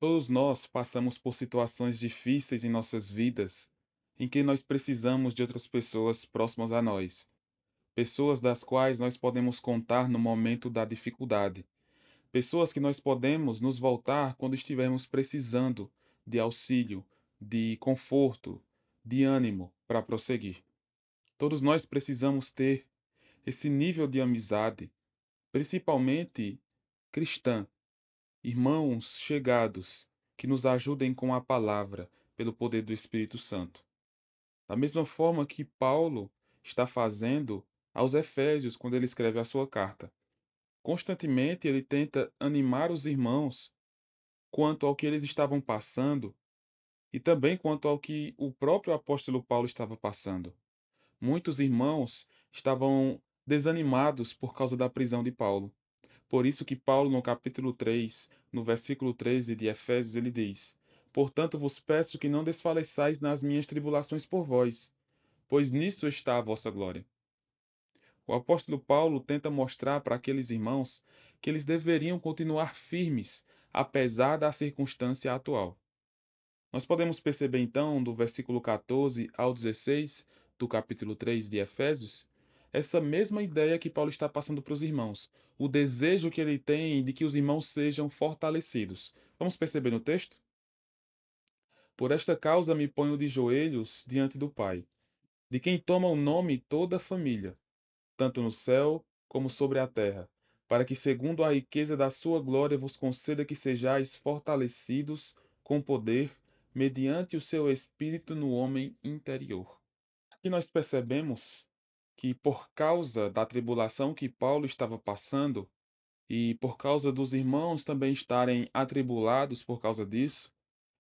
Todos nós passamos por situações difíceis em nossas vidas em que nós precisamos de outras pessoas próximas a nós, pessoas das quais nós podemos contar no momento da dificuldade, pessoas que nós podemos nos voltar quando estivermos precisando de auxílio, de conforto, de ânimo para prosseguir. Todos nós precisamos ter esse nível de amizade, principalmente cristã, irmãos chegados, que nos ajudem com a palavra, pelo poder do Espírito Santo. Da mesma forma que Paulo está fazendo aos Efésios quando ele escreve a sua carta. Constantemente ele tenta animar os irmãos quanto ao que eles estavam passando e também quanto ao que o próprio apóstolo Paulo estava passando. Muitos irmãos estavam desanimados por causa da prisão de Paulo. Por isso que Paulo, no capítulo 3, no versículo 13 de Efésios, ele diz: Portanto vos peço que não desfaleçais nas minhas tribulações por vós, pois nisso está a vossa glória. O apóstolo Paulo tenta mostrar para aqueles irmãos que eles deveriam continuar firmes, apesar da circunstância atual. Nós podemos perceber então, do versículo 14 ao 16 do capítulo 3 de Efésios, essa mesma ideia que Paulo está passando para os irmãos, o desejo que ele tem de que os irmãos sejam fortalecidos. Vamos perceber no texto? Por esta causa me ponho de joelhos diante do Pai, de quem toma o nome toda a família, tanto no céu como sobre a terra, para que, segundo a riqueza da sua glória, vos conceda que sejais fortalecidos com poder, mediante o seu Espírito no homem interior. Aqui nós percebemos que, por causa da tribulação que Paulo estava passando, e por causa dos irmãos também estarem atribulados por causa disso,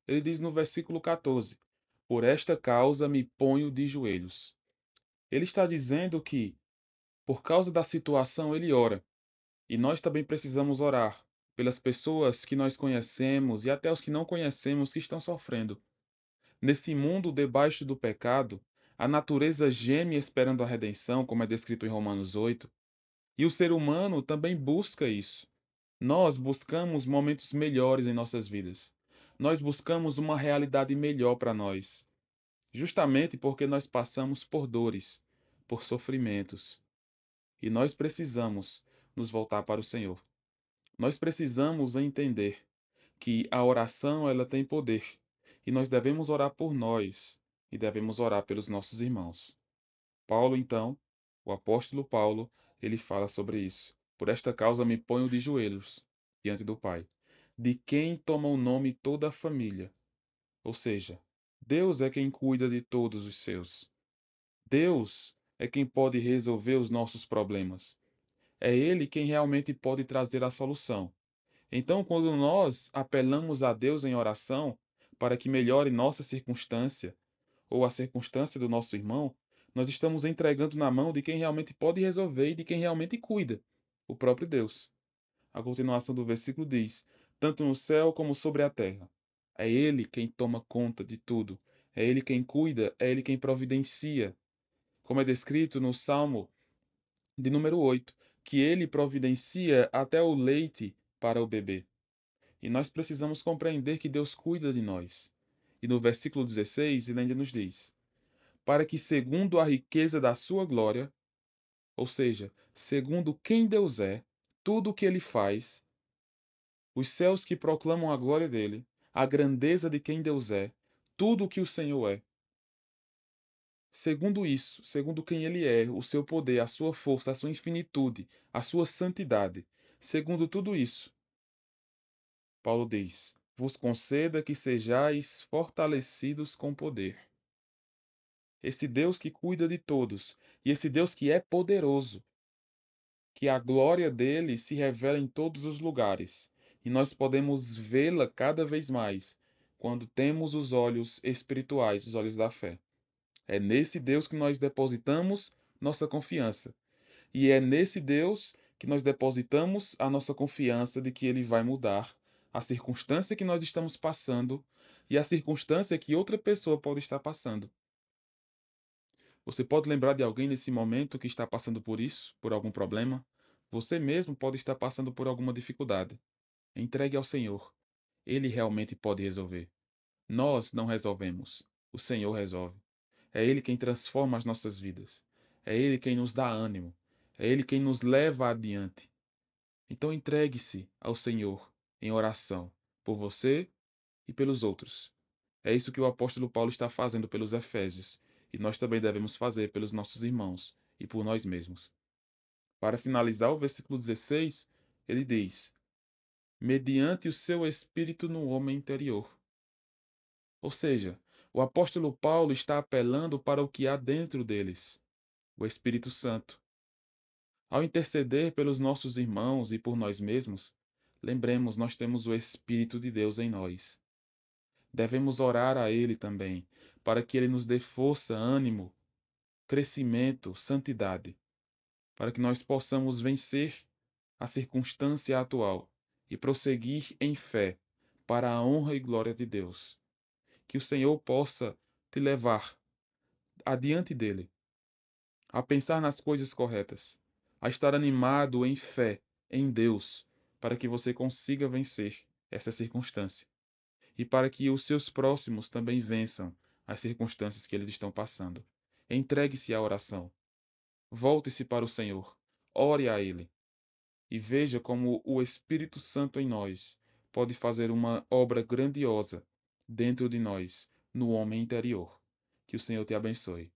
ele diz no versículo 14: Por esta causa me ponho de joelhos. Ele está dizendo que, por causa da situação, ele ora. E nós também precisamos orar pelas pessoas que nós conhecemos e até os que não conhecemos que estão sofrendo. Nesse mundo debaixo do pecado, a natureza geme esperando a redenção, como é descrito em Romanos 8, e o ser humano também busca isso. Nós buscamos momentos melhores em nossas vidas. Nós buscamos uma realidade melhor para nós, justamente porque nós passamos por dores, por sofrimentos, e nós precisamos nos voltar para o Senhor. Nós precisamos entender que a oração ela tem poder e nós devemos orar por nós e devemos orar pelos nossos irmãos. Paulo, então, o apóstolo Paulo, ele fala sobre isso. Por esta causa me ponho de joelhos diante do Pai, de quem toma o nome toda a família. Ou seja, Deus é quem cuida de todos os seus. Deus é quem pode resolver os nossos problemas. É Ele quem realmente pode trazer a solução. Então, quando nós apelamos a Deus em oração para que melhore nossa circunstância ou a circunstância do nosso irmão, nós estamos entregando na mão de quem realmente pode resolver e de quem realmente cuida, o próprio Deus. A continuação do versículo diz: tanto no céu como sobre a terra. É Ele quem toma conta de tudo. É Ele quem cuida, é Ele quem providencia. Como é descrito no Salmo de número 8, que Ele providencia até o leite para o bebê. E nós precisamos compreender que Deus cuida de nós. E no versículo 16 ele ainda nos diz: para que, segundo a riqueza da sua glória, ou seja, segundo quem Deus é, tudo o que ele faz, os céus que proclamam a glória dele, a grandeza de quem Deus é, tudo o que o Senhor é. Segundo isso, segundo quem ele é, o seu poder, a sua força, a sua infinitude, a sua santidade, segundo tudo isso, Paulo diz: vos conceda que sejais fortalecidos com poder. Esse Deus que cuida de todos, e esse Deus que é poderoso, que a glória dele se revela em todos os lugares, e nós podemos vê-la cada vez mais quando temos os olhos espirituais, os olhos da fé. É nesse Deus que nós depositamos nossa confiança. E é nesse Deus que nós depositamos a nossa confiança de que ele vai mudar a circunstância que nós estamos passando e a circunstância que outra pessoa pode estar passando. Você pode lembrar de alguém nesse momento que está passando por isso, por algum problema? Você mesmo pode estar passando por alguma dificuldade. Entregue ao Senhor. Ele realmente pode resolver. Nós não resolvemos. O Senhor resolve. É Ele quem transforma as nossas vidas. É Ele quem nos dá ânimo. É Ele quem nos leva adiante. Então entregue-se ao Senhor em oração por você e pelos outros. É isso que o apóstolo Paulo está fazendo pelos Efésios, e nós também devemos fazer pelos nossos irmãos e por nós mesmos. Para finalizar o versículo 16, ele diz: mediante o seu espírito no homem interior. Ou seja, o apóstolo Paulo está apelando para o que há dentro deles, o Espírito Santo. Ao interceder pelos nossos irmãos e por nós mesmos, lembremos, nós temos o Espírito de Deus em nós. Devemos orar a Ele também, para que Ele nos dê força, ânimo, crescimento, santidade, para que nós possamos vencer a circunstância atual e prosseguir em fé para a honra e glória de Deus. Que o Senhor possa te levar adiante dele, a pensar nas coisas corretas, a estar animado em fé em Deus, para que você consiga vencer essa circunstância e para que os seus próximos também vençam as circunstâncias que eles estão passando. Entregue-se à oração. Volte-se para o Senhor. Ore a Ele e veja como o Espírito Santo em nós pode fazer uma obra grandiosa dentro de nós, no homem interior. Que o Senhor te abençoe.